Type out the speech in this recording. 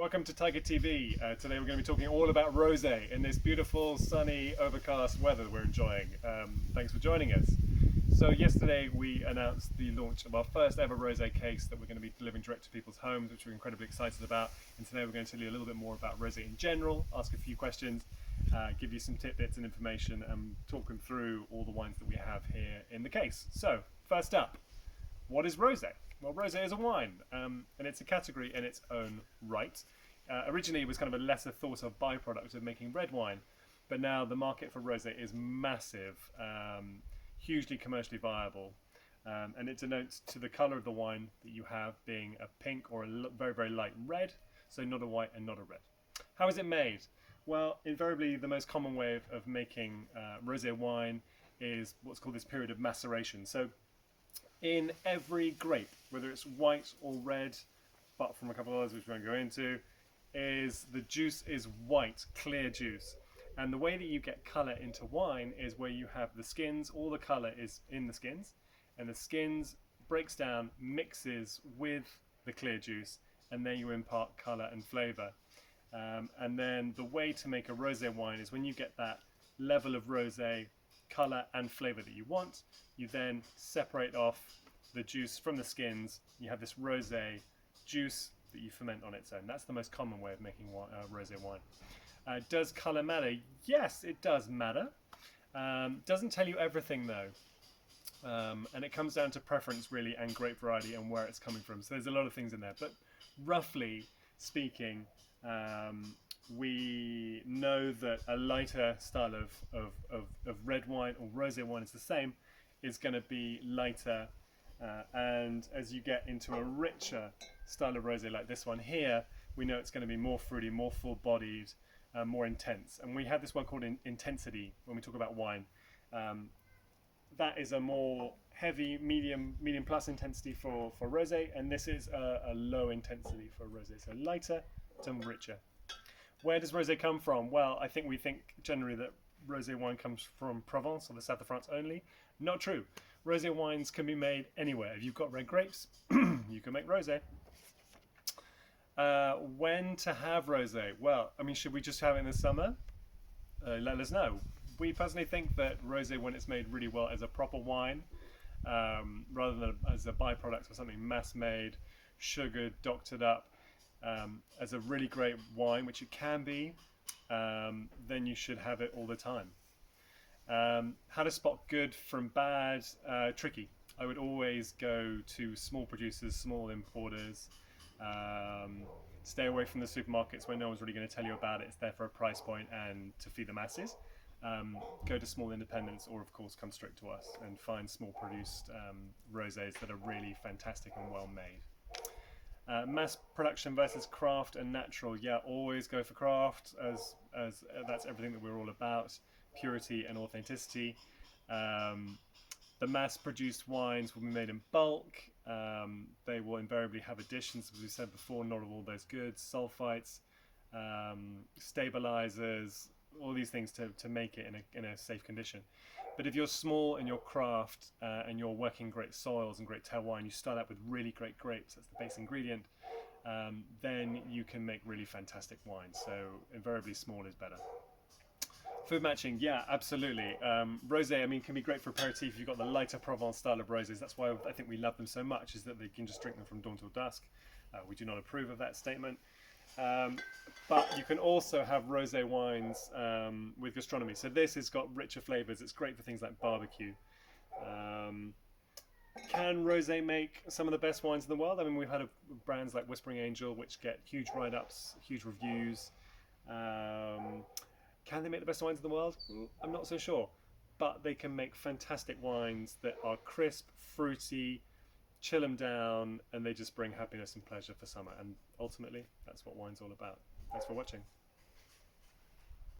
Welcome to Tiger TV. Today we're going to be talking all about rosé in this beautiful, sunny, overcast weather we're enjoying. Thanks for joining us. So yesterday we announced the launch of our first ever rosé case that we're going to be delivering direct to people's homes, which we're incredibly excited about. And today we're going to tell you a little bit more about rosé in general, ask a few questions, give you some tidbits and information, and talk them through all the wines that we have here in the case. So first up, what is rosé? Well, rosé is a wine, and it's a category in its own right. Originally, it was kind of a lesser thought of byproduct of making red wine, but now the market for rosé is massive, hugely commercially viable, and it denotes to the colour of the wine that you have being a pink or a very, very light red, so not a white and not a red. How is it made? Well, invariably, the most common way of making rosé wine is what's called this period of maceration. So in every grape, whether it's white or red, but from a couple of others which we won't go into, is the juice is white, clear juice. And the way that you get colour into wine is where you have the skins, all the colour is in the skins, and the skins breaks down, mixes with the clear juice, and then you impart colour and flavour. And then the way to make a rosé wine is when you get that level of rosé colour and flavour that you want, you then separate off the juice from the skins. You have this rosé juice that you ferment on its own. That's the most common way of making rosé wine. Does colour matter? Yes, it does matter. Doesn't tell you everything though. And it comes down to preference really, and grape variety and where it's coming from. So there's a lot of things in there. But roughly speaking, we know that a lighter style of red wine or rosé wine is the same, is going to be lighter, and as you get into a richer style of rosé like this one here, we know it's going to be more fruity, more full-bodied, more intense. And we have this one called intensity when we talk about wine. That is a more heavy, medium plus intensity for rosé, and this is a low intensity for rosé, so lighter to richer. Where does rosé come from? Well, I think we think generally that rosé wine comes from Provence or the south of France only. Not true. Rosé wines can be made anywhere. If you've got red grapes, you can make rosé. When to have rosé? Well, I mean, should we just have it in the summer? Let us know. We personally think that rosé, when it's made really well as a proper wine, rather than as a byproduct of something mass-made, sugared, doctored up, as a really great wine, which it can be, then you should have it all the time. How to spot good from bad? Tricky. I would always go to small producers, small importers. Stay away from the supermarkets where no one's really going to tell you about it. It's there for a price point and to feed the masses. Go to small independents, or of course come straight to us and find small produced rosés that are really fantastic and well made. Mass production versus craft and natural. Yeah, always go for craft, as that's everything that we're all about. Purity and authenticity. The mass-produced wines will be made in bulk. They will invariably have additions, as we said before, not of all those goods, sulfites, stabilizers, all these things to make it in a safe condition. But if you're small in your craft and you're working great soils and great terroir, you start out with really great grapes, that's the base ingredient, then you can make really fantastic wines. So invariably small is better. Food matching, yeah, absolutely. Rosé, I mean, can be great for aperitif. You've got the lighter Provence style of rosés. That's why I think we love them so much, is that they can just drink them from dawn till dusk. We do not approve of that statement. But you can also have rosé wines with gastronomy. So this has got richer flavors. It's great for things like barbecue. Can rosé make some of the best wines in the world? I mean, we've had brands like Whispering Angel, which get huge write-ups, huge reviews. Can they make the best wines in the world? I'm not so sure. But they can make fantastic wines that are crisp, fruity, chill them down, and they just bring happiness and pleasure for summer. And ultimately, that's what wine's all about. Thanks for watching.